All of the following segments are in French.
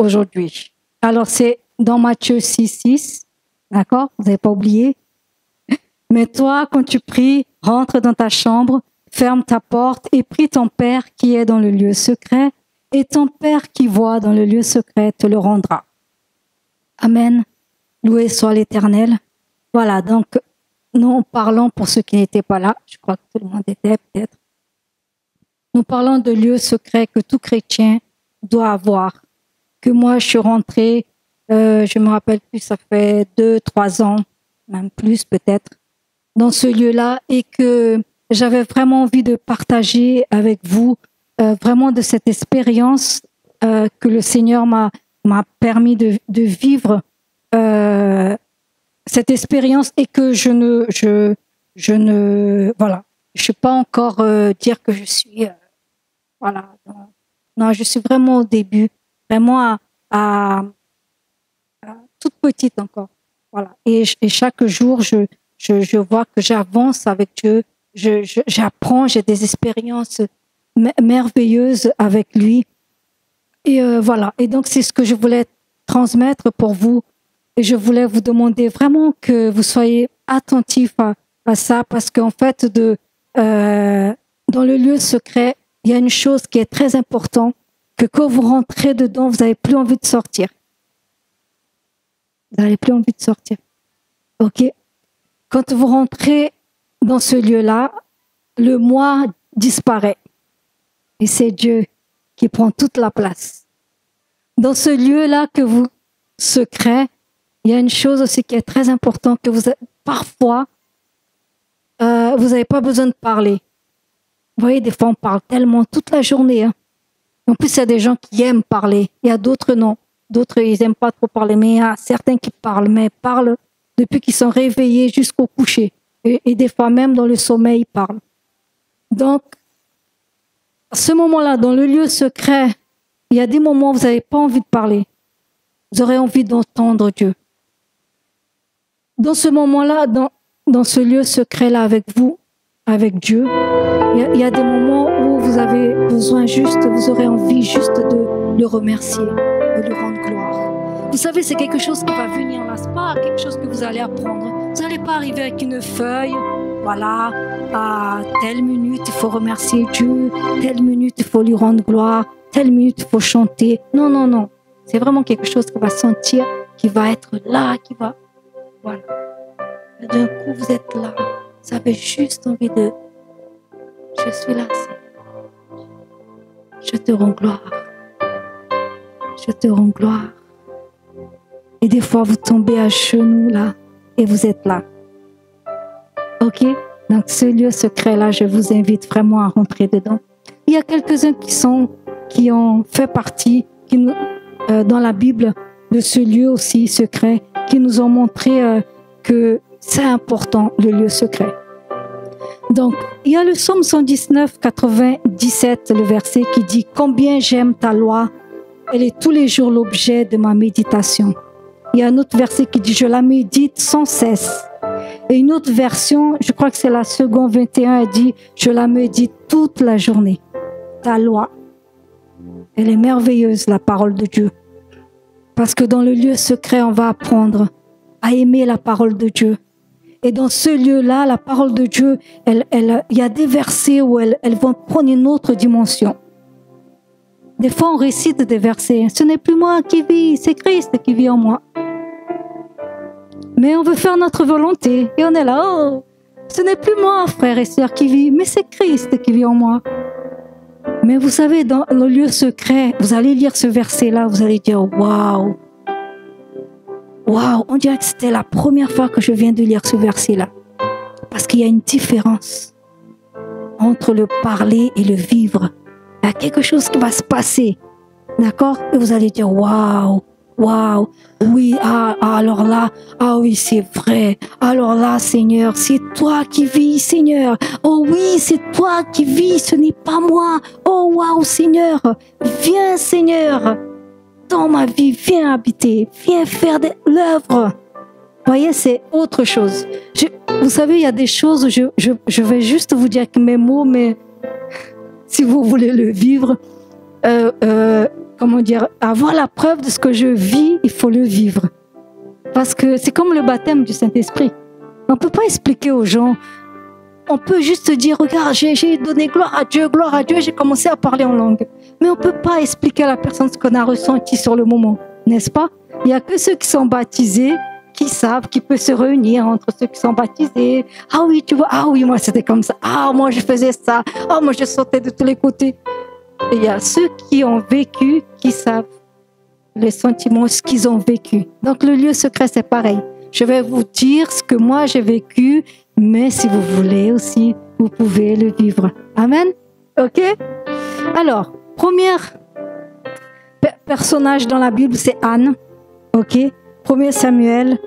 aujourd'hui. Alors, c'est dans Matthieu 6, d'accord? Vous n'avez pas oublié? Mais toi, quand tu pries, rentre dans ta chambre, ferme ta porte et prie ton Père qui est dans le lieu secret, et ton Père qui voit dans le lieu secret te le rendra. Amen. Loué soit l'Éternel. Voilà, donc nous parlons pour ceux qui n'étaient pas là, je crois que tout le monde était peut-être. Nous parlons de lieux secrets que tout chrétien doit avoir. Que moi, je suis rentrée, je me rappelle plus, ça fait 2-3 ans, même plus peut-être, dans ce lieu-là, et que j'avais vraiment envie de partager avec vous vraiment de cette expérience que le Seigneur m'a permis de vivre cette expérience, et que je ne voilà, je suis pas encore dire que je suis voilà, non, je suis vraiment au début, vraiment à toute petite encore, voilà, et chaque jour je vois que j'avance avec Dieu, j'apprends, j'ai des expériences merveilleuses avec lui, et voilà, et donc c'est ce que je voulais transmettre pour vous. Et je voulais vous demander vraiment que vous soyez attentifs à ça, parce qu'en fait, dans le lieu secret, il y a une chose qui est très importante, que quand vous rentrez dedans, vous n'avez plus envie de sortir. Vous n'avez plus envie de sortir. OK? Quand vous rentrez dans ce lieu-là, le moi disparaît. Et c'est Dieu qui prend toute la place. Dans ce lieu-là que vous secret, il y a une chose aussi qui est très importante, que parfois, vous n'avez pas besoin de parler. Vous voyez, des fois, on parle tellement toute la journée. Hein. En plus, il y a des gens qui aiment parler. Il y a d'autres, non. D'autres, ils n'aiment pas trop parler. Mais il y a certains qui parlent, mais parlent depuis qu'ils sont réveillés jusqu'au coucher. Et des fois, même dans le sommeil, ils parlent. Donc, à ce moment-là, dans le lieu secret, il y a des moments où vous n'avez pas envie de parler. Vous aurez envie d'entendre Dieu. Dans ce moment-là, dans ce lieu secret-là avec vous, avec Dieu, il y a des moments où vous avez besoin vous aurez envie juste de le remercier, de lui rendre gloire. Vous savez, c'est quelque chose qui va venir là, c'est pas quelque chose que vous allez apprendre. Vous n'allez pas arriver avec une feuille, voilà, à telle minute il faut remercier Dieu, telle minute il faut lui rendre gloire, telle minute il faut chanter. Non, non, non. C'est vraiment quelque chose qu'on va sentir, qui va être là, qui va... Voilà. D'un coup, vous êtes là. Vous avez juste envie de... Je suis là, Seigneur. Je te rends gloire. Je te rends gloire. Et des fois, vous tombez à genoux, là, et vous êtes là. OK? Donc, ce lieu secret-là, je vous invite vraiment à rentrer dedans. Il y a quelques-uns qui ont fait partie, dans la Bible, de ce lieu aussi secret, qui nous ont montré que c'est important, le lieu secret. Donc, il y a le psaume 119, 97, le verset qui dit « Combien j'aime ta loi, elle est tous les jours l'objet de ma méditation. » Il y a un autre verset qui dit « Je la médite sans cesse. » Et une autre version, je crois que c'est la seconde 21, elle dit « Je la médite toute la journée. » Ta loi, elle est merveilleuse, la parole de Dieu. Parce que dans le lieu secret, on va apprendre à aimer la parole de Dieu. Et dans ce lieu-là, la parole de Dieu, il y a des versets où elles vont prendre une autre dimension. Des fois, on récite des versets. Ce n'est plus moi qui vis, c'est Christ qui vit en moi. Mais on veut faire notre volonté. Et on est là, oh, ce n'est plus moi, frère et sœur, qui vit, mais c'est Christ qui vit en moi. Mais vous savez, dans le lieu secret, vous allez lire ce verset-là, vous allez dire, waouh, waouh, on dirait que c'était la première fois que je viens de lire ce verset-là. Parce qu'il y a une différence entre le parler et le vivre. Il y a quelque chose qui va se passer. D'accord? Et vous allez dire, waouh, waouh, oui, alors là, ah oui, c'est vrai. Alors là, Seigneur, c'est toi qui vis, Seigneur. Oh oui, c'est toi qui vis, ce n'est pas moi. Oh waouh, Seigneur, viens, Seigneur, dans ma vie, viens habiter, viens faire de l'œuvre. Vous voyez, c'est autre chose. Vous savez, il y a des choses, je vais juste vous dire que mes mots, mais si vous voulez le vivre, comment dire, avoir la preuve de ce que je vis, il faut le vivre. Parce que c'est comme le baptême du Saint-Esprit. On ne peut pas expliquer aux gens. On peut juste dire, regarde, j'ai donné gloire à Dieu, j'ai commencé à parler en langue. Mais on ne peut pas expliquer à la personne ce qu'on a ressenti sur le moment, n'est-ce pas? Il n'y a que ceux qui sont baptisés qui savent, qui peuvent se réunir entre ceux qui sont baptisés. Ah oui, tu vois, ah oui, moi c'était comme ça. Ah, moi je faisais ça. Ah, moi je sautais de tous les côtés. Et il y a ceux qui ont vécu, qui savent les sentiments, ce qu'ils ont vécu. Donc le lieu secret, c'est pareil. Je vais vous dire ce que moi j'ai vécu, mais si vous voulez aussi, vous pouvez le vivre. Amen? Ok? Alors, premier personnage dans la Bible, c'est Anne. Ok? 1 Samuel,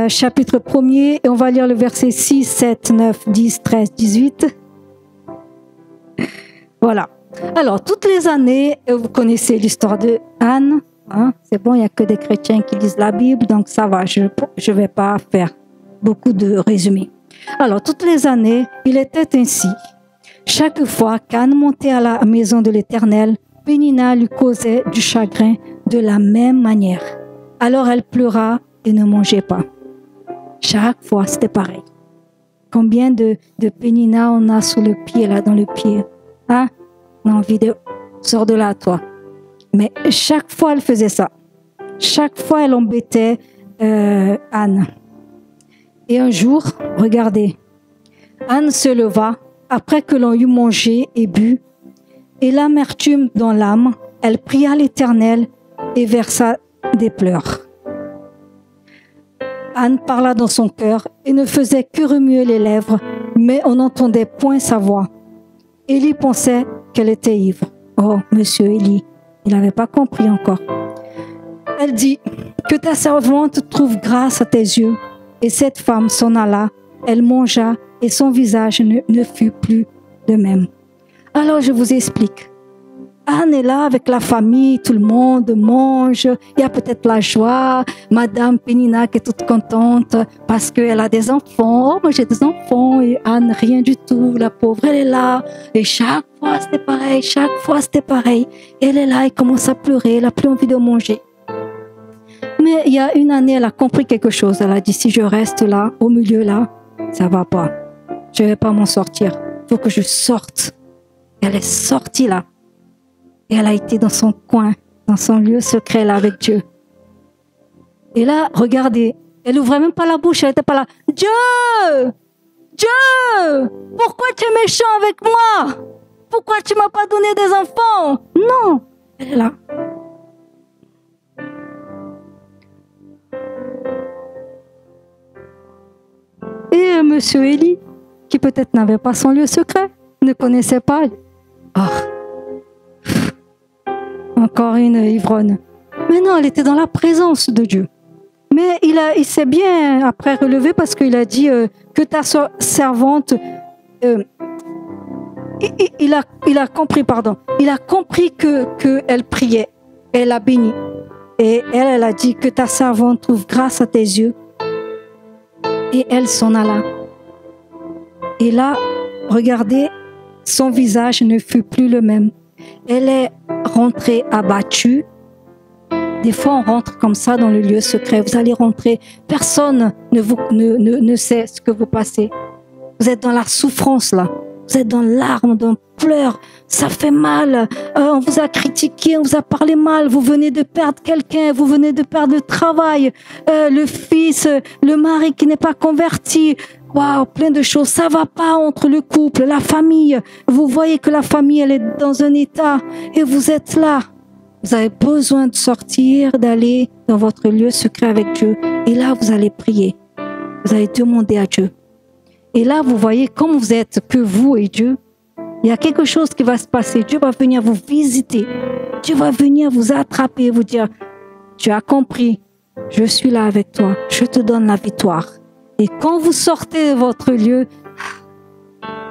chapitre 1er, et on va lire le verset 6, 7, 9, 10, 13, 18. Voilà. Alors, toutes les années, vous connaissez l'histoire de Anne. Hein? C'est bon, il n'y a que des chrétiens qui lisent la Bible, donc ça va, je ne vais pas faire beaucoup de résumés. Alors, toutes les années, il était ainsi. Chaque fois qu'Anne montait à la maison de l'Éternel, Pénina lui causait du chagrin de la même manière. Alors elle pleura et ne mangeait pas. Chaque fois, c'était pareil. Combien de Pénina on a sous le pied, là, dans le pied? Hein? On a envie de... Sors de là, toi. Mais chaque fois, elle faisait ça. Chaque fois, elle embêtait Anne. Et un jour, regardez, Anne se leva après que l'on eut mangé et bu, et l'amertume dans l'âme, elle pria l'Éternel et versa des pleurs. Anne parla dans son cœur et ne faisait que remuer les lèvres, mais on n'entendait point sa voix. Élie pensait qu'elle était ivre. Oh, monsieur Élie, il n'avait pas compris encore. Elle dit, que ta servante trouve grâce à tes yeux. Et cette femme s'en alla, elle mangea et son visage ne fut plus de même. Alors je vous explique. Anne est là avec la famille, tout le monde mange, il y a peut-être la joie, Madame Pénina qui est toute contente parce qu'elle a des enfants. Oh, moi j'ai des enfants et Anne, rien du tout, la pauvre, elle est là. Et chaque fois c'était pareil, Elle est là, elle commence à pleurer, elle n'a plus envie de manger. Mais il y a une année, elle a compris quelque chose. Elle a dit, si je reste là, au milieu là, ça va pas. Je vais pas m'en sortir. Il faut que je sorte. Elle est sortie là. Et elle a été dans son coin, dans son lieu secret là avec Dieu. Et là, regardez, elle ouvrait même pas la bouche, elle était pas là. Dieu! Dieu! Pourquoi tu es méchant avec moi? Pourquoi tu m'as pas donné des enfants? Non! Elle est là. Et monsieur Élie, qui peut-être n'avait pas son lieu secret, ne connaissait pas. Oh. Encore une ivronne. Mais non, elle était dans la présence de Dieu. Mais il s'est bien après relevé parce qu'il a dit que ta servante... il a compris, pardon. Il a compris qu'elle priait. Elle a béni. Et elle a dit que ta servante trouve grâce à tes yeux. Et elle s'en alla. Et là, regardez, son visage ne fut plus le même. Elle est rentrée abattue. Des fois, on rentre comme ça dans le lieu secret. Vous allez rentrer, personne ne sait ce que vous passez. Vous êtes dans la souffrance là. Vous êtes dans larmes, dans pleurs. Ça fait mal. On vous a critiqué, on vous a parlé mal. Vous venez de perdre quelqu'un. Vous venez de perdre le travail. Le fils, le mari qui n'est pas converti. Waouh, plein de choses. Ça va pas entre le couple, la famille. Vous voyez que la famille, elle est dans un état. Et vous êtes là. Vous avez besoin de sortir, d'aller dans votre lieu secret avec Dieu. Et là, vous allez prier. Vous allez demander à Dieu. Et là, vous voyez, comme vous êtes que vous et Dieu, il y a quelque chose qui va se passer. Dieu va venir vous visiter. Dieu va venir vous attraper, vous dire, tu as compris, je suis là avec toi, je te donne la victoire. Et quand vous sortez de votre lieu,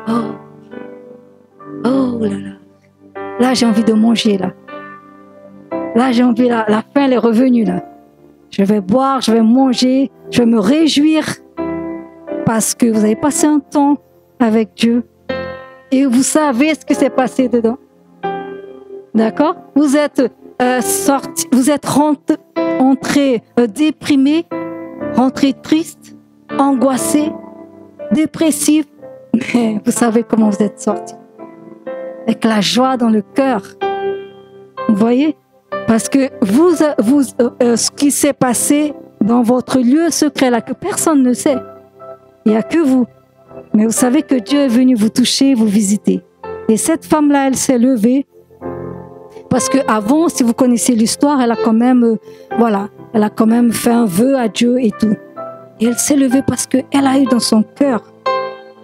oh là là, là j'ai envie de manger là. Là j'ai envie, la faim elle est revenue là. Je vais boire, je vais manger, je vais me réjouir. Parce que vous avez passé un temps avec Dieu et vous savez ce qui s'est passé dedans. D'accord? Vous êtes vous êtes rentré déprimé, rentré triste, angoissé, dépressif, mais vous savez comment vous êtes sorti. Avec la joie dans le cœur. Vous voyez? Parce que ce qui s'est passé dans votre lieu secret là, que personne ne sait, il n'y a que vous. Mais vous savez que Dieu est venu vous toucher, vous visiter. Et cette femme-là, elle s'est levée. Parce qu'avant, si vous connaissez l'histoire, elle a quand même fait un vœu à Dieu et tout. Et elle s'est levée parce qu'elle a eu dans son cœur,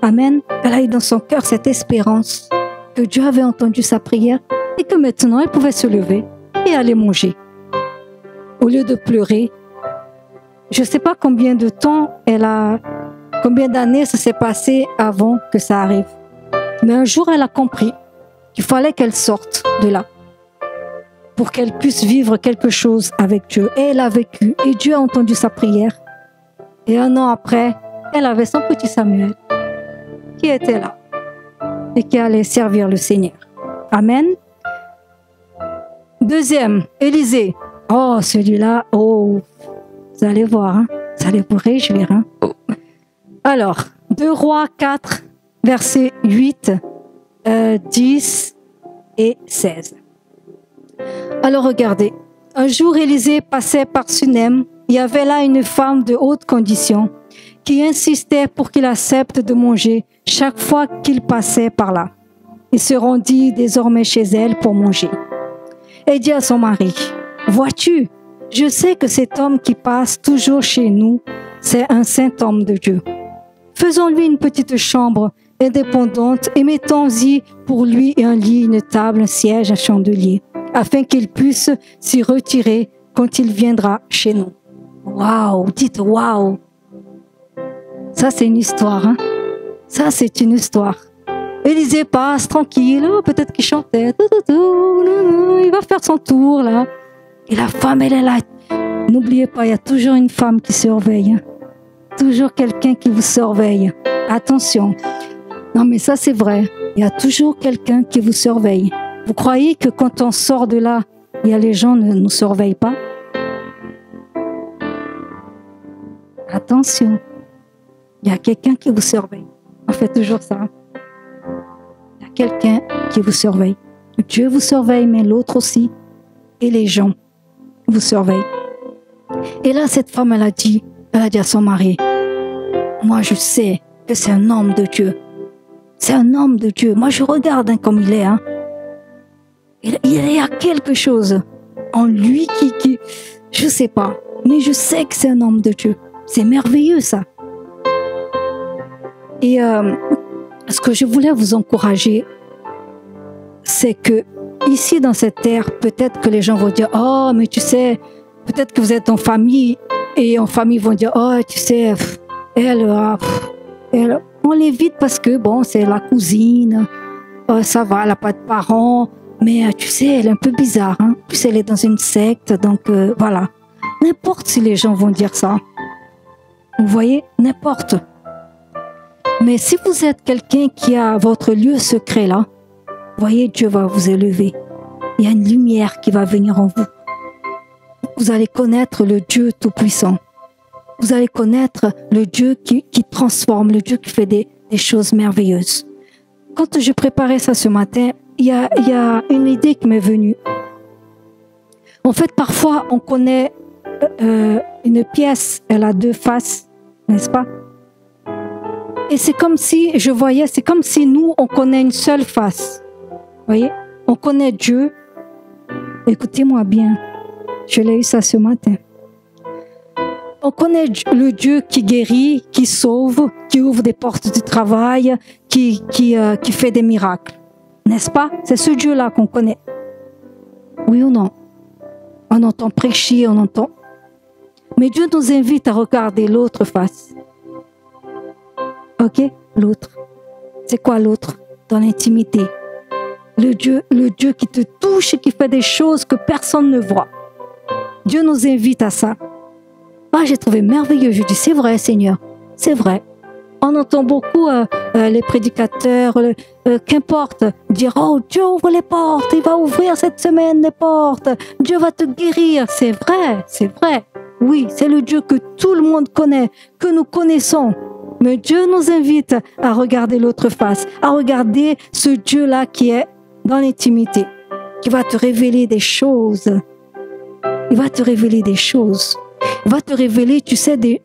amen, elle a eu dans son cœur cette espérance que Dieu avait entendu sa prière et que maintenant elle pouvait se lever et aller manger. Au lieu de pleurer, je ne sais pas combien de temps combien d'années ça s'est passé avant que ça arrive. Mais un jour, elle a compris qu'il fallait qu'elle sorte de là pour qu'elle puisse vivre quelque chose avec Dieu. Et elle a vécu. Et Dieu a entendu sa prière. Et 1 an après, elle avait son petit Samuel qui était là et qui allait servir le Seigneur. Amen. Deuxième, Élisée. Oh, celui-là, vous allez voir, hein, vous allez vous réjouir. Hein. Alors, 2 Rois 4, versets 8, 10 et 16. Alors regardez, un jour Élisée passait par Sunem. Il y avait là une femme de haute condition qui insistait pour qu'il accepte de manger chaque fois qu'il passait par là. Il se rendit désormais chez elle pour manger. Et dit à son mari, « Vois-tu, je sais que cet homme qui passe toujours chez nous, c'est un saint homme de Dieu. Faisons-lui une petite chambre indépendante et mettons-y pour lui un lit, une table, un siège, un chandelier, afin qu'il puisse s'y retirer quand il viendra chez nous. » Waouh, dites waouh. Ça c'est une histoire, hein. Ça c'est une histoire. Élisée passe tranquille, peut-être qu'il chantait, il va faire son tour là. Et la femme elle est là. N'oubliez pas, il y a toujours une femme qui surveille. Hein. Toujours quelqu'un qui vous surveille. Attention. Non mais ça c'est vrai. Il y a toujours quelqu'un qui vous surveille. Vous croyez que quand on sort de là, les gens ne nous surveillent pas? Attention. Il y a quelqu'un qui vous surveille. On fait toujours ça. Il y a quelqu'un qui vous surveille. Dieu vous surveille, mais l'autre aussi. Et les gens vous surveillent. Et là, cette femme, elle a dit à son mari, « Moi, je sais que c'est un homme de Dieu. C'est un homme de Dieu. Moi, je regarde comme il est. Hein. Il y a quelque chose en lui qui je sais pas, mais je sais que c'est un homme de Dieu. C'est merveilleux, ça. » Et ce que je voulais vous encourager, c'est que ici, dans cette terre, peut-être que les gens vont dire, « Oh, mais tu sais, peut-être que vous êtes en famille, et en famille vont dire, oh, tu sais, elle, on l'évite parce que, bon, c'est la cousine, ça va, elle n'a pas de parents, mais tu sais, elle est un peu bizarre, hein. En plus, elle est dans une secte, donc voilà. » N'importe si les gens vont dire ça. Vous voyez, n'importe. Mais si vous êtes quelqu'un qui a votre lieu secret là, voyez, Dieu va vous élever. Il y a une lumière qui va venir en vous. Vous allez connaître le Dieu Tout-Puissant. Vous allez connaître le Dieu qui transforme, le Dieu qui fait des choses merveilleuses. Quand je préparais ça ce matin, il y a une idée qui m'est venue. En fait, parfois, on connaît une pièce, elle a 2 faces, n'est-ce pas? Et c'est comme si, c'est comme si nous, on connaît une seule face. Vous voyez? On connaît Dieu. Écoutez-moi bien. Je l'ai eu ça ce matin. On connaît le Dieu qui guérit, qui sauve, qui ouvre des portes du travail, qui fait des miracles. N'est-ce pas? C'est ce Dieu-là qu'on connaît. Oui ou non? On entend prêcher, on entend. Mais Dieu nous invite à regarder l'autre face. Ok? L'autre. C'est quoi l'autre? Dans l'intimité. Le Dieu qui te touche et qui fait des choses que personne ne voit. Dieu nous invite à ça. Ah, j'ai trouvé merveilleux. Je dis, c'est vrai, Seigneur. C'est vrai. On entend beaucoup les prédicateurs, qu'importe, dire « Oh, Dieu ouvre les portes, il va ouvrir cette semaine les portes, Dieu va te guérir ». C'est vrai, c'est vrai. Oui, c'est le Dieu que tout le monde connaît, que nous connaissons. Mais Dieu nous invite à regarder l'autre face, à regarder ce Dieu-là qui est dans l'intimité, qui va te révéler des choses. Il va te révéler des choses. Il va te révéler, tu sais, des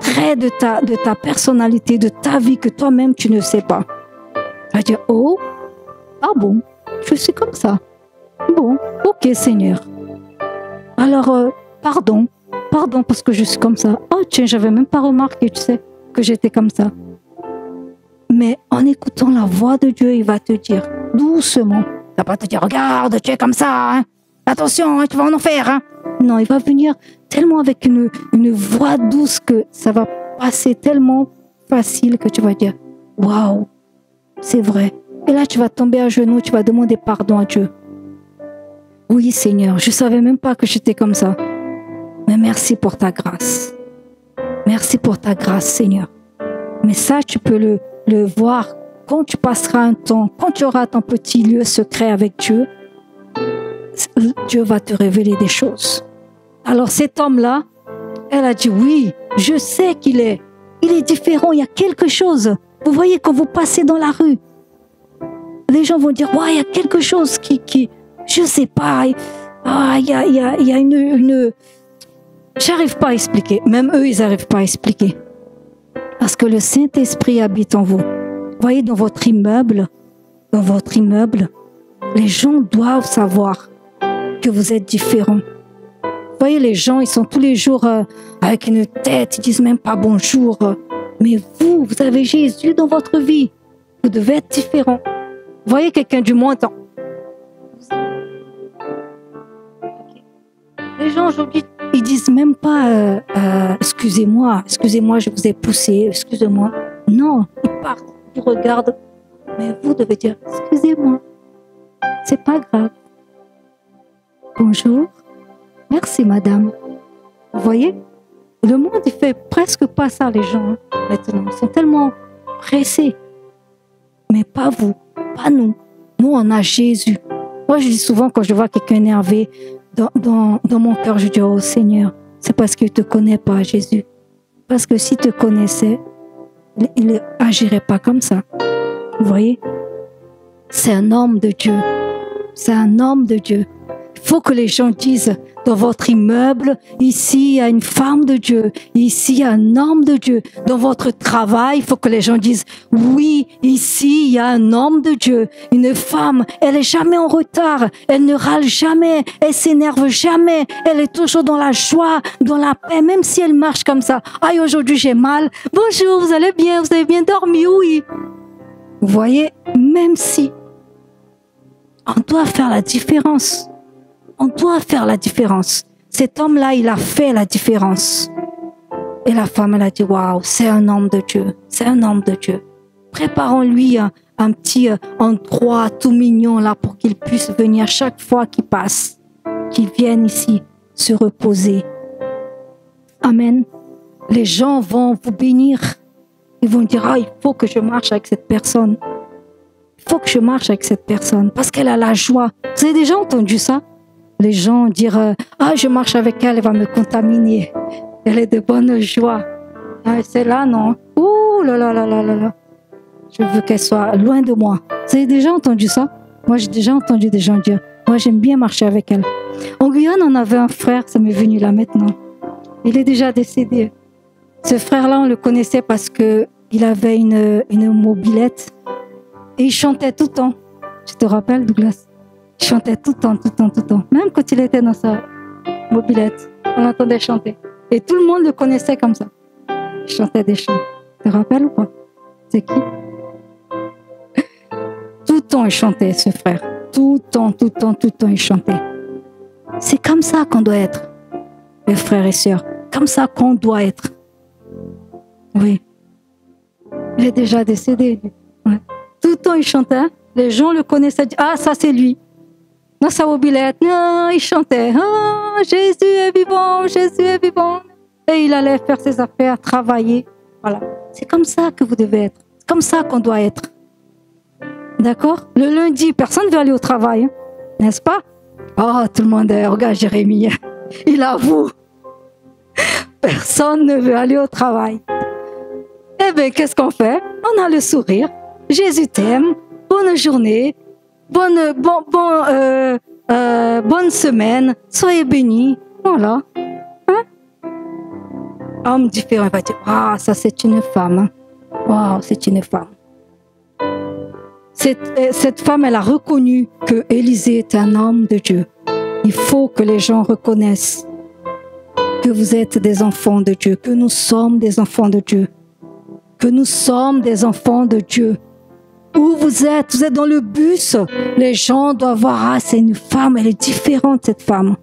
traits de ta personnalité, de ta vie que toi-même, tu ne sais pas. Tu vas dire, oh, ah bon, je suis comme ça. Bon, ok Seigneur. Alors, pardon parce que je suis comme ça. Oh tiens, j'avais même pas remarqué, tu sais, que j'étais comme ça. Mais en écoutant la voix de Dieu, il va te dire doucement. Il va pas te dire, regarde, tu es comme ça, hein. Attention, hein, tu vas en enfer. Hein. Non, il va venir tellement avec une voix douce que ça va passer tellement facile que tu vas dire, waouh, c'est vrai. Et là, tu vas tomber à genoux, tu vas demander pardon à Dieu. Oui, Seigneur, je savais même pas que j'étais comme ça. Mais merci pour ta grâce. Merci pour ta grâce, Seigneur. Mais ça, tu peux le voir quand tu passeras un temps, quand tu auras ton petit lieu secret avec Dieu, Dieu va te révéler des choses. Alors cet homme-là, elle a dit, oui, je sais il est différent, il y a quelque chose. Vous voyez, quand vous passez dans la rue, les gens vont dire, ouais, il y a quelque chose qui je sais pas, il y a une... J'arrive pas à expliquer, même eux, ils n'arrivent pas à expliquer. Parce que le Saint-Esprit habite en vous. Vous voyez, dans votre immeuble, les gens doivent savoir que vous êtes différents. Vous voyez, les gens, ils sont tous les jours avec une tête, ils disent même pas bonjour. Mais vous avez Jésus dans votre vie. Vous devez être différents. Vous voyez quelqu'un du monde. Les gens aujourd'hui, ils disent même pas excusez-moi, je vous ai poussé, excusez-moi. Non, ils partent, ils regardent. Mais vous devez dire excusez-moi. C'est pas grave. Bonjour. Merci, madame. Vous voyez, le monde, il fait presque pas ça, les gens, maintenant. Ils sont tellement pressés. Mais pas vous, pas nous. Nous, on a Jésus. Moi, je dis souvent, quand je vois quelqu'un énervé, dans mon cœur, je dis, oh Seigneur, c'est parce qu'il ne te connaît pas, Jésus. Parce que s'il te connaissait, il n'agirait pas comme ça. Vous voyez? C'est un homme de Dieu. C'est un homme de Dieu. Il faut que les gens disent, dans votre immeuble, ici, il y a une femme de Dieu. Ici, il y a un homme de Dieu. Dans votre travail, il faut que les gens disent, oui, ici, il y a un homme de Dieu. Une femme, elle est jamais en retard. Elle ne râle jamais. Elle s'énerve jamais. Elle est toujours dans la joie, dans la paix, même si elle marche comme ça. Aïe, aujourd'hui, j'ai mal. Bonjour, vous allez bien? Vous avez bien dormi? Oui. Vous voyez, même si on doit faire la différence. On doit faire la différence. Cet homme-là, il a fait la différence. Et la femme, elle a dit, waouh, c'est un homme de Dieu. C'est un homme de Dieu. Préparons-lui un petit endroit tout mignon là pour qu'il puisse venir chaque fois qu'il passe, qu'il vienne ici se reposer. Amen. Les gens vont vous bénir. Ils vont dire, ah, il faut que je marche avec cette personne. Il faut que je marche avec cette personne parce qu'elle a la joie. Vous avez déjà entendu ça? Les gens dire, ah, je marche avec elle, elle va me contaminer. Elle est de bonne joie. Ah, c'est là, non? Ouh là là là là là là. Je veux qu'elle soit loin de moi. Vous avez déjà entendu ça? Moi, j'ai déjà entendu des gens dire, moi, j'aime bien marcher avec elle. En Guyane, on avait un frère, ça m'est venu là maintenant. Il est déjà décédé. Ce frère-là, on le connaissait parce qu'il avait une mobilette et il chantait tout le temps. Tu te rappelles, Douglas? Il chantait tout le temps. Même quand il était dans sa mobilette, on l'entendait chanter. Et tout le monde le connaissait comme ça. Il chantait des chants. Tu te rappelles ou pas? C'est qui? Tout le temps, il chantait, ce frère. Tout le temps, il chantait. C'est comme ça qu'on doit être, mes frères et sœurs. Comme ça qu'on doit être. Oui. Il est déjà décédé. Ouais. Tout le temps, il chantait. Les gens le connaissaient. Ah, ça, c'est lui. Dans sa mobilette, il chantait. Ah, Jésus est vivant, Jésus est vivant. Et il allait faire ses affaires, travailler. Voilà. C'est comme ça que vous devez être. C'est comme ça qu'on doit être. D'accord? Le lundi, personne ne veut aller au travail, hein, n'est-ce pas? Oh, tout le monde, regarde Jérémie, il avoue. Personne ne veut aller au travail. Eh bien, qu'est-ce qu'on fait? On a le sourire. Jésus t'aime. Bonne journée. Bonne semaine. Soyez bénis. Voilà. Hein? Homme différent va dire, ah, ça c'est une femme. Wow, c'est une femme. Cette femme, elle a reconnu que Élisée est un homme de Dieu. Il faut que les gens reconnaissent que vous êtes des enfants de Dieu, que nous sommes des enfants de Dieu, que nous sommes des enfants de Dieu. Où vous êtes dans le bus, les gens doivent voir, ah, c'est une femme, elle est différente cette femme.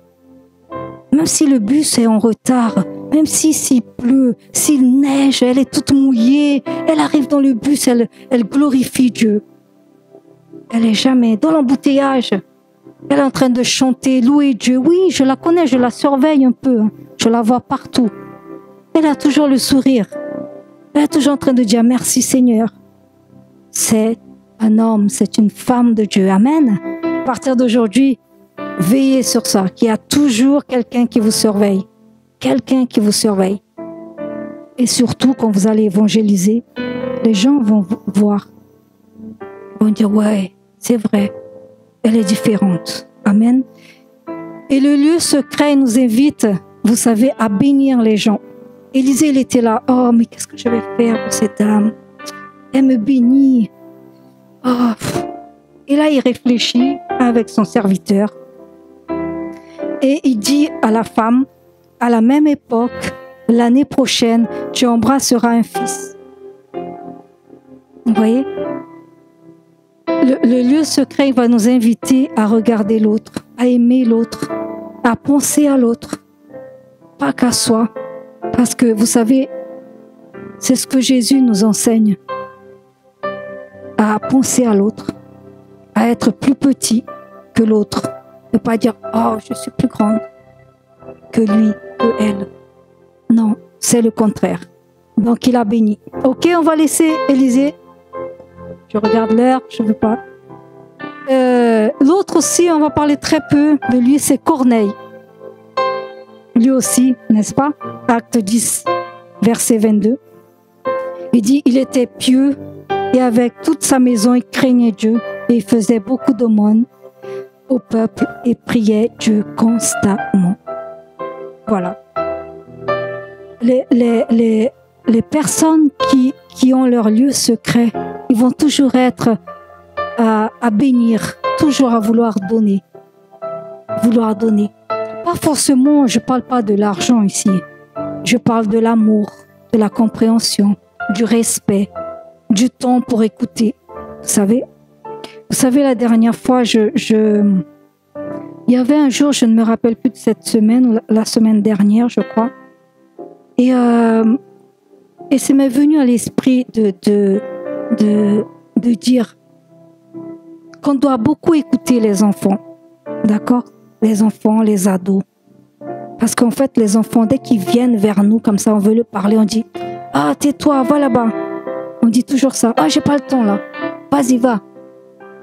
Même si le bus est en retard, même s'il pleut, s'il neige, elle est toute mouillée, elle arrive dans le bus, elle glorifie Dieu. Elle est jamais dans l'embouteillage. Elle est en train de chanter, louer Dieu. Oui, je la connais, je la surveille un peu. Je la vois partout. Elle a toujours le sourire. Elle est toujours en train de dire merci Seigneur. C'est un homme, c'est une femme de Dieu. Amen. À partir d'aujourd'hui, veillez sur ça, qu'il y a toujours quelqu'un qui vous surveille. Quelqu'un qui vous surveille. Et surtout, quand vous allez évangéliser, les gens vont voir. Ils vont dire, ouais, c'est vrai. Elle est différente. Amen. Et le lieu secret nous invite, vous savez, à bénir les gens. Élisée, il était là. Oh, mais qu'est-ce que je vais faire pour cette dame? Elle me bénit. Oh. Et là, il réfléchit avec son serviteur. Et il dit à la femme, à la même époque, l'année prochaine, tu embrasseras un fils. Vous voyez? Le lieu secret va nous inviter à regarder l'autre, à aimer l'autre, à penser à l'autre, pas qu'à soi. Parce que vous savez, c'est ce que Jésus nous enseigne, à penser à l'autre, à être plus petit que l'autre. Ne pas dire, oh, je suis plus grande que lui, que elle. Non, c'est le contraire. Donc il a béni. Ok, on va laisser Élisée. Je regarde l'heure, je ne veux pas. L'autre aussi, on va parler très peu de lui, c'est Corneille. Lui aussi, n'est-ce pas? Acte 10, verset 22. Il dit, il était pieux et avec toute sa maison, il craignait Dieu et il faisait beaucoup d'aumônes au peuple et priait Dieu constamment. Voilà. Les personnes qui ont leur lieu secret, ils vont toujours être à bénir, toujours à vouloir donner. Vouloir donner. Pas forcément, je ne parle pas de l'argent ici. Je parle de l'amour, de la compréhension, du respect, du temps pour écouter. Vous savez, la dernière fois, il y avait un jour, je ne me rappelle plus de cette semaine, ou la semaine dernière, je crois. Et ça m'est venu à l'esprit de dire qu'on doit beaucoup écouter les enfants. D'accord? Les enfants, les ados. Parce qu'en fait, les enfants, dès qu'ils viennent vers nous, comme ça, on veut leur parler, on dit « Ah, tais-toi, va là-bas ». On dit toujours ça. « Ah, j'ai pas le temps là. Vas-y, va ».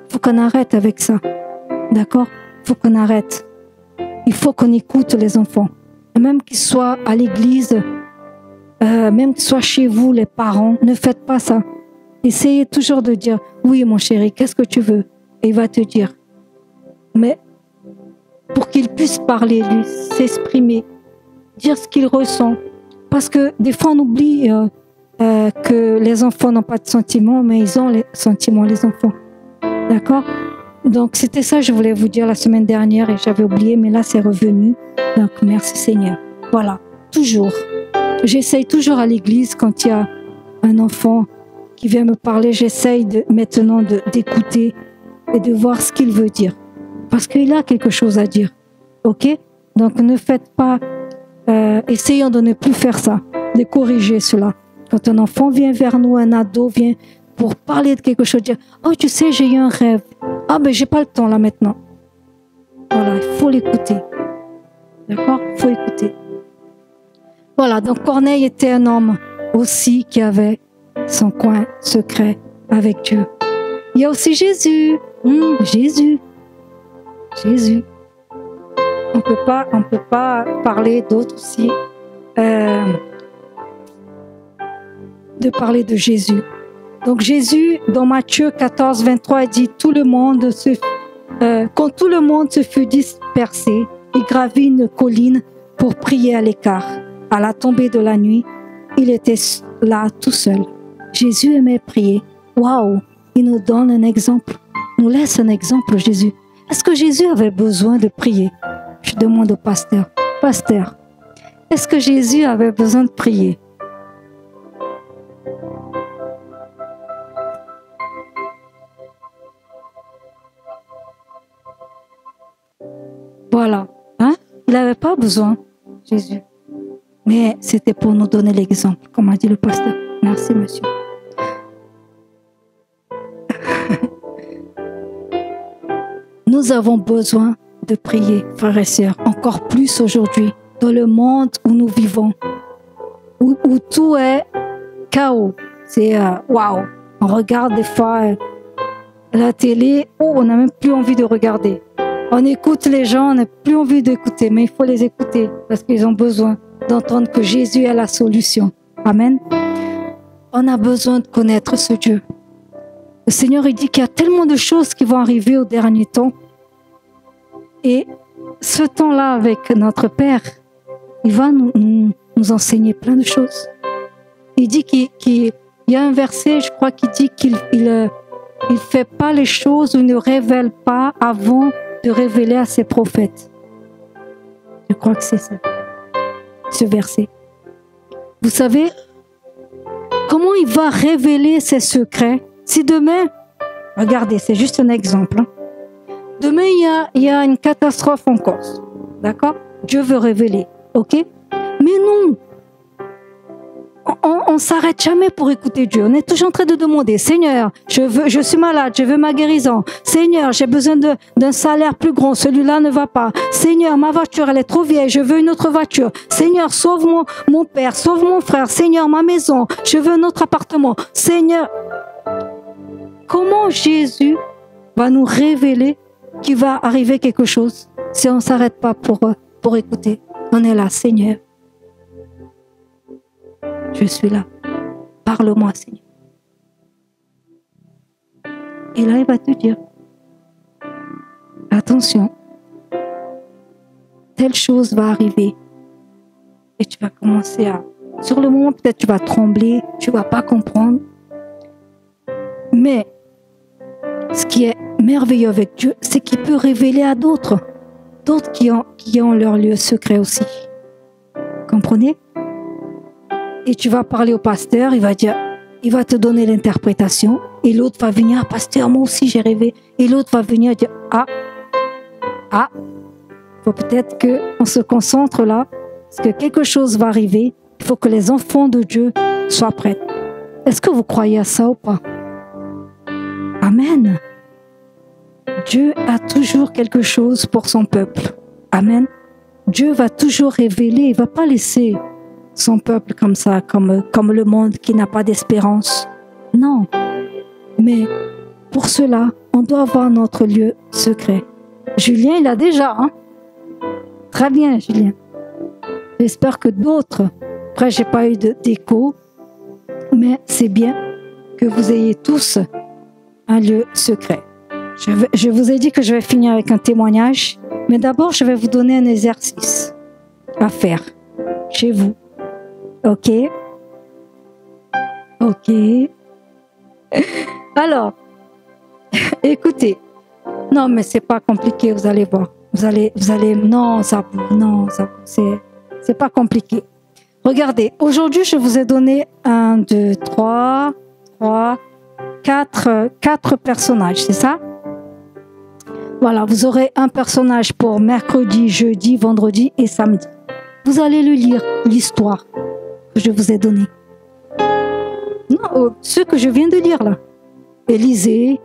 Il faut qu'on arrête avec ça. D'accord? Il faut qu'on arrête. Il faut qu'on écoute les enfants. Et même qu'ils soient à l'église, même qu'ils soient chez vous, les parents, ne faites pas ça. Essayez toujours de dire « Oui, mon chéri, qu'est-ce que tu veux ?» Et il va te dire. Mais pour qu'il puisse parler, lui, s'exprimer, dire ce qu'il ressent. Parce que des fois, on oublie que les enfants n'ont pas de sentiments, mais ils ont les sentiments, les enfants. D'accord? Donc, c'était ça que je voulais vous dire la semaine dernière et j'avais oublié, mais là, c'est revenu. Donc, merci Seigneur. Voilà, toujours. J'essaye toujours à l'église, quand il y a un enfant qui vient me parler, j'essaye maintenant d'écouter et de voir ce qu'il veut dire. Parce qu'il a quelque chose à dire. Ok? Donc, ne faites pas... essayons de ne plus faire ça, de corriger cela. Quand un enfant vient vers nous, un ado vient pour parler de quelque chose, dire « Oh, tu sais, j'ai eu un rêve. Ah, mais j'ai pas le temps là maintenant. » Voilà, il faut l'écouter. D'accord? Il faut écouter. Voilà, donc Corneille était un homme aussi qui avait son coin secret avec Dieu. Il y a aussi Jésus. Jésus. On peut pas parler d'autres aussi. De parler de Jésus. Donc Jésus, dans Matthieu 14, 23, il dit quand tout le monde se fut dispersé, il gravit une colline pour prier à l'écart. À la tombée de la nuit, il était là tout seul. Jésus aimait prier. Waouh! Il nous donne un exemple. Il nous laisse un exemple, Jésus. Est-ce que Jésus avait besoin de prier? Je demande au pasteur. Pasteur, est-ce que Jésus avait besoin de prier? Voilà. Hein? Il n'avait pas besoin, Jésus. Mais c'était pour nous donner l'exemple, comme a dit le pasteur. Merci, monsieur. Nous avons besoin de prier, frères et sœurs, encore plus aujourd'hui, dans le monde où nous vivons, où tout est chaos. C'est waouh. On regarde des fois la télé, on n'a même plus envie de regarder. On écoute les gens, on n'a plus envie d'écouter, mais il faut les écouter parce qu'ils ont besoin d'entendre que Jésus est la solution. Amen. On a besoin de connaître ce Dieu. Le Seigneur, il dit qu'il y a tellement de choses qui vont arriver au dernier temps. Et ce temps-là, avec notre Père, il va nous enseigner plein de choses. Il dit qu'il y a un verset, je crois, qui dit qu'il il fait pas les choses ou ne révèle pas avant de révéler à ses prophètes. Je crois que c'est ça, ce verset. Vous savez, comment il va révéler ses secrets si demain, regardez, c'est juste un exemple. Demain, il y a une catastrophe en Corse. D'accord? Dieu veut révéler. OK? Mais non! On s'arrête jamais pour écouter Dieu. On est toujours en train de demander, Seigneur, je suis malade, je veux ma guérison. Seigneur, j'ai besoin d'un salaire plus grand, celui-là ne va pas. Seigneur, ma voiture, elle est trop vieille, je veux une autre voiture. Seigneur, sauve mon père, sauve mon frère. Seigneur, ma maison, je veux un autre appartement. Seigneur, comment Jésus va nous révéler qu'il va arriver quelque chose si on ne s'arrête pas pour écouter? On est là, Seigneur. Je suis là. Parle-moi, Seigneur. Et là, il va te dire, attention, telle chose va arriver. Et tu vas commencer sur le moment, peut-être tu vas trembler, tu ne vas pas comprendre. Mais, ce qui est merveilleux avec Dieu, c'est qu'il peut révéler à d'autres qui ont leur lieu secret aussi. Comprenez? Et tu vas parler au pasteur, il va te donner l'interprétation, et l'autre va venir, pasteur, moi aussi j'ai rêvé, et l'autre va venir dire, faut peut-être qu'on se concentre là, parce que quelque chose va arriver, il faut que les enfants de Dieu soient prêts. Est-ce que vous croyez à ça ou pas? Amen. Dieu a toujours quelque chose pour son peuple. Amen. Dieu va toujours révéler, il ne va pas laisser son peuple comme ça, comme le monde qui n'a pas d'espérance. Non. Mais pour cela, on doit avoir notre lieu secret. Julien, il a déjà. Hein? Très bien, Julien. J'espère que d'autres. Après, je n'ai pas eu d'écho, mais c'est bien que vous ayez tous un lieu secret. Je vous ai dit que je vais finir avec un témoignage, mais d'abord, je vais vous donner un exercice à faire chez vous. OK? OK. Alors, écoutez. Non, mais c'est pas compliqué, vous allez voir. Vous allez, non, c'est pas compliqué. Regardez, aujourd'hui, je vous ai donné 1, 2, 3, 4 personnages, c'est ça? Voilà, vous aurez un personnage pour mercredi, jeudi, vendredi et samedi. Vous allez le lire, l'histoire que je vous ai donnée. Non, ce que je viens de lire là. Élisée,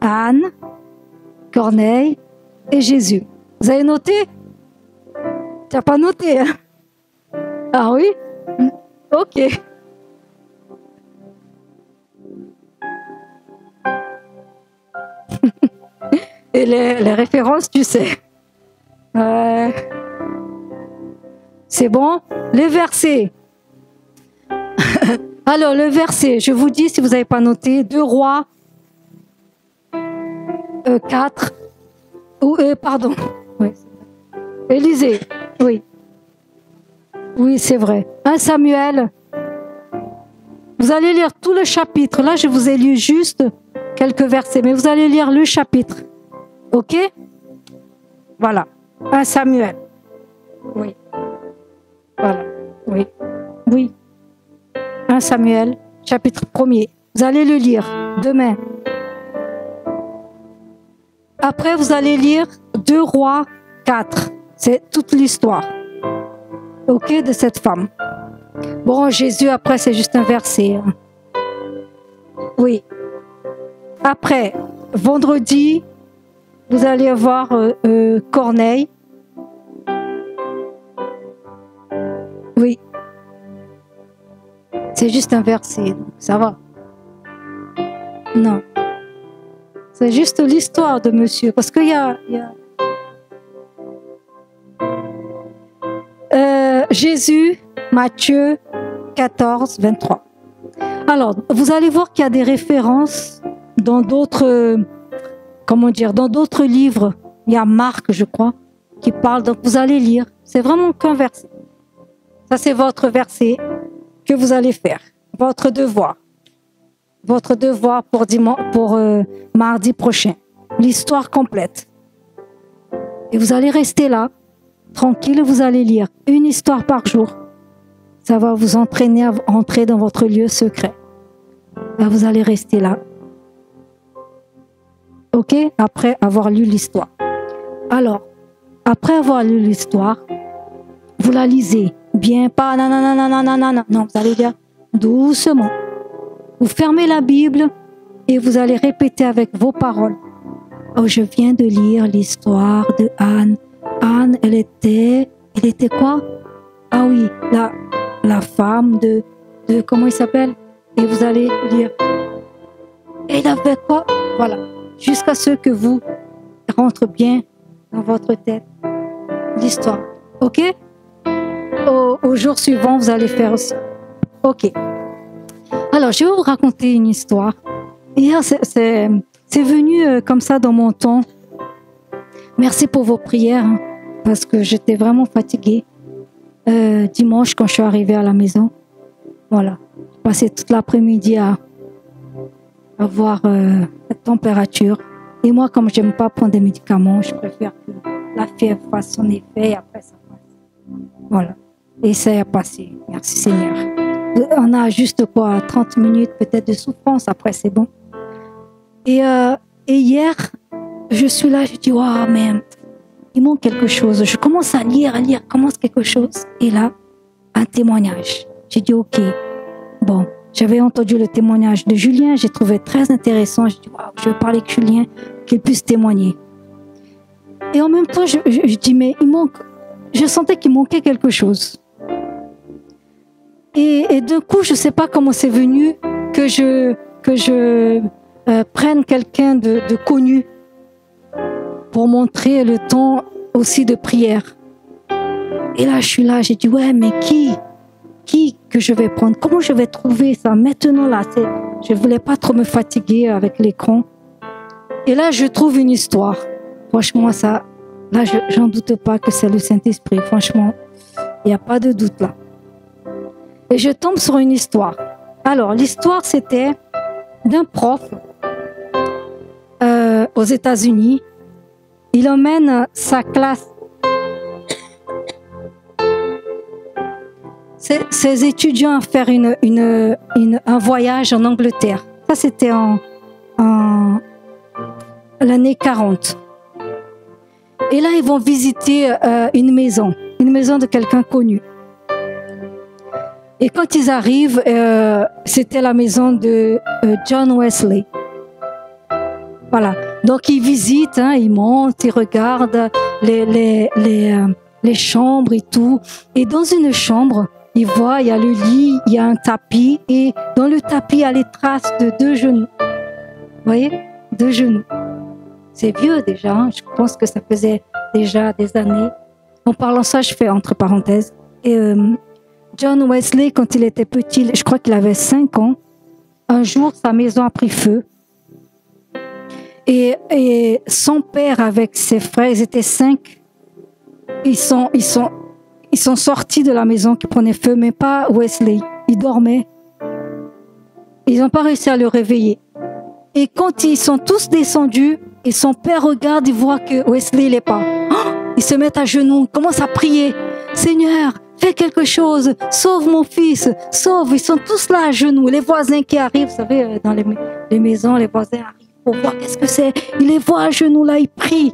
Anne, Corneille et Jésus. Vous avez noté? Tu n'as pas noté, hein? Ah oui? Ok. Et les références, tu sais. C'est bon? Les versets. Alors, le verset, je vous dis, si vous n'avez pas noté, 2 Rois 4. Pardon. Oui. Élisée. Oui. Oui, c'est vrai. 1 Samuel. Vous allez lire tout le chapitre. Là, je vous ai lu juste quelques versets, mais vous allez lire le chapitre. OK? Voilà. 1 Samuel. Oui. Voilà. Oui. Oui. 1 Samuel, chapitre 1er. Vous allez le lire demain. Après, vous allez lire 2 Rois 4. C'est toute l'histoire. OK, de cette femme. Bon, Jésus, après, c'est juste un verset. Oui. Après, vendredi, vous allez voir Corneille. Oui. C'est juste un verset, donc ça va. Non. C'est juste l'histoire de monsieur. Parce qu'il y a... Jésus, Matthieu 14, 23. Alors, vous allez voir qu'il y a des références dans d'autres... comment dire, dans d'autres livres. Il y a Marc, je crois, qui parle. Donc, vous allez lire. C'est vraiment qu'un verset. Ça, c'est votre verset que vous allez faire. Votre devoir. Votre devoir pour mardi prochain. L'histoire complète. Et vous allez rester là, tranquille, vous allez lire une histoire par jour. Ça va vous entraîner à entrer dans votre lieu secret. Là, vous allez rester là. OK? Après avoir lu l'histoire. Alors, après avoir lu l'histoire, vous la lisez. Bien, pas nanana. Non, vous allez dire doucement. Vous fermez la Bible et vous allez répéter avec vos paroles. Oh, je viens de lire l'histoire de Anne. Anne, elle était quoi? Ah oui, la femme de comment il s'appelle? Et vous allez lire. Et il avait quoi? Voilà. Jusqu'à ce que vous rentre bien dans votre tête l'histoire. OK? Au jour suivant, vous allez faire aussi. OK. Alors, je vais vous raconter une histoire. Hier, c'est venu comme ça dans mon temps. Merci pour vos prières, hein, parce que j'étais vraiment fatiguée. Dimanche, quand je suis arrivée à la maison, voilà. J'ai passé toute l'après-midi à avoir la température. Et moi, comme j'aime pas prendre des médicaments, je préfère que la fièvre fasse son effet et après ça passe. Voilà. Et ça a passé. Merci Seigneur. On a juste quoi, 30 minutes peut-être de souffrance, après c'est bon. Et hier, je suis là, je dis, waouh, mais il manque quelque chose. Je commence à lire, commence quelque chose. Et là, un témoignage. J'ai dit, OK. Bon, j'avais entendu le témoignage de Julien, j'ai trouvé très intéressant. J'ai dit, waouh, je vais parler avec Julien, qu'il puisse témoigner. Et en même temps, je dis, mais il manque, je sentais qu'il manquait quelque chose. Et d'un coup, je ne sais pas comment c'est venu que je prenne quelqu'un de connu pour montrer le temps aussi de prière. Et là, je suis là, j'ai dit, ouais, mais qui que je vais prendre? Comment je vais trouver ça maintenant là? Je ne voulais pas trop me fatiguer avec l'écran. Et là, je trouve une histoire. Franchement, ça, là, j'en doute pas que c'est le Saint-Esprit. Franchement, il n'y a pas de doute là. Et je tombe sur une histoire. Alors, l'histoire, c'était d'un prof aux États-Unis. Il emmène sa classe, ses étudiants à faire un voyage en Angleterre. Ça, c'était en l'année 40. Et là, ils vont visiter une maison de quelqu'un connu. Et quand ils arrivent, c'était la maison de John Wesley. Voilà. Donc ils visitent, hein, ils montent, ils regardent les chambres et tout. Et dans une chambre, ils voient, il y a le lit, il y a un tapis. Et dans le tapis, il y a les traces de 2 genoux. Vous voyez? 2 genoux. c'est vieux déjà, hein. Je pense que ça faisait déjà des années. En parlant ça, je fais entre parenthèses. Et John Wesley, quand il était petit, je crois qu'il avait 5 ans, un jour, sa maison a pris feu. Et son père, avec ses frères, ils étaient 5. Ils sont sortis de la maison qui prenait feu, mais pas Wesley. Il dormait. Ils n'ont pas réussi à le réveiller. Et quand ils sont tous descendus, et son père regarde, il voit que Wesley, il n'est pas. Ils se mettent à genoux, commencent à prier. Seigneur, fais quelque chose, sauve mon fils, sauve. Ils sont tous là à genoux. Les voisins qui arrivent, vous savez, dans les maisons, les voisins arrivent pour voir qu'est-ce que c'est. Ils les voient à genoux là, ils prient.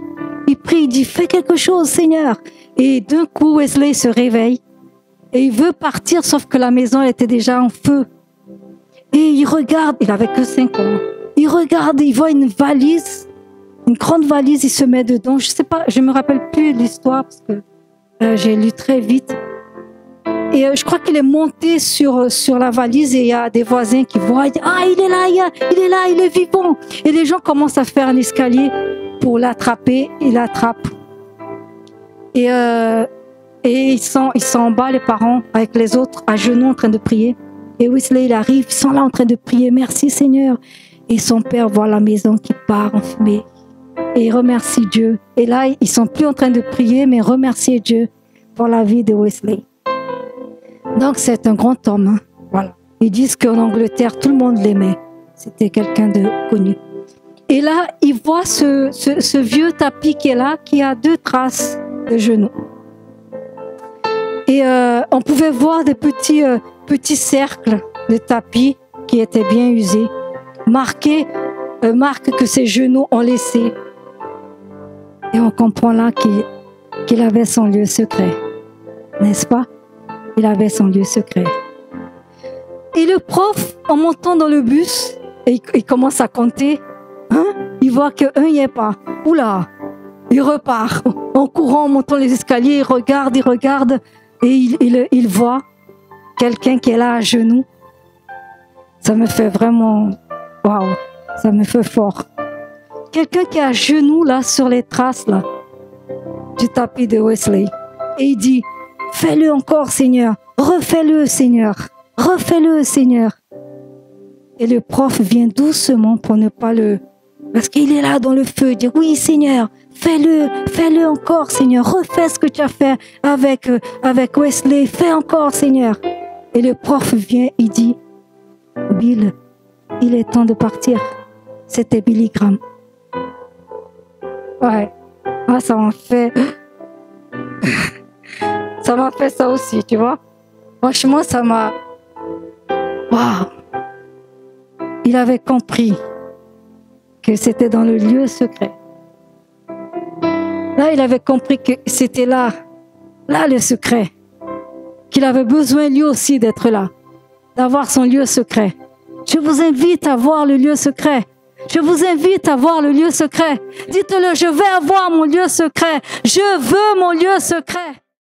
Il prie, il dit, fais quelque chose, Seigneur. Et d'un coup, Wesley se réveille et il veut partir, sauf que la maison elle était déjà en feu. Et il regarde, il avait que 5 ans. Il regarde, il voit une valise, une grande valise, il se met dedans. Je sais pas, je me rappelle plus l'histoire parce que j'ai lu très vite. Et je crois qu'il est monté sur la valise et il y a des voisins qui voient, ils disent, ah, il est là, il est vivant. Et les gens commencent à faire un escalier pour l'attraper, il l'attrape. Et ils sont en bas, les parents, avec les autres, à genoux, en train de prier. Et Wesley, il arrive, ils sont là en train de prier, merci Seigneur. Et son père voit la maison qui part en fumée. Et il remercie Dieu. Et là, ils sont plus en train de prier, mais remercier Dieu pour la vie de Wesley. Donc, c'est un grand homme. Hein. Voilà. Ils disent qu'en Angleterre, tout le monde l'aimait. C'était quelqu'un de connu. Et là, il voit ce vieux tapis qui est là, qui a 2 traces de genoux. Et on pouvait voir des petits cercles de tapis qui étaient bien usés, marque que ses genoux ont laissé. Et on comprend là qu'il avait son lieu secret, n'est-ce pas? Il avait son lieu secret. Et le prof, en montant dans le bus, il commence à compter. Hein? Il voit qu'un n'y est pas. Oula! Il repart. En courant, en montant les escaliers, il regarde. Et il voit quelqu'un qui est là à genoux. Ça me fait vraiment... Waouh! Ça me fait fort. Quelqu'un qui est à genoux, là, sur les traces, là, du tapis de Wesley. Et il dit, fais-le encore, Seigneur. Refais-le, Seigneur. Refais-le, Seigneur. Et le prof vient doucement pour ne pas le... Parce qu'il est là dans le feu. Il dit, oui, Seigneur, fais-le encore, Seigneur. Refais ce que tu as fait avec Wesley. Fais encore, Seigneur. Et le prof vient, il dit, Bill, il est temps de partir. C'était Billy Graham. Ouais. Ah, ça m'a fait ça aussi, tu vois. Franchement, ça m'a... Waouh! Il avait compris que c'était dans le lieu secret. Là, il avait compris que c'était là le secret. Qu'il avait besoin lui aussi d'être là, d'avoir son lieu secret. Je vous invite à voir le lieu secret. Je vous invite à voir le lieu secret. Dites-le, je vais avoir mon lieu secret. Je veux mon lieu secret.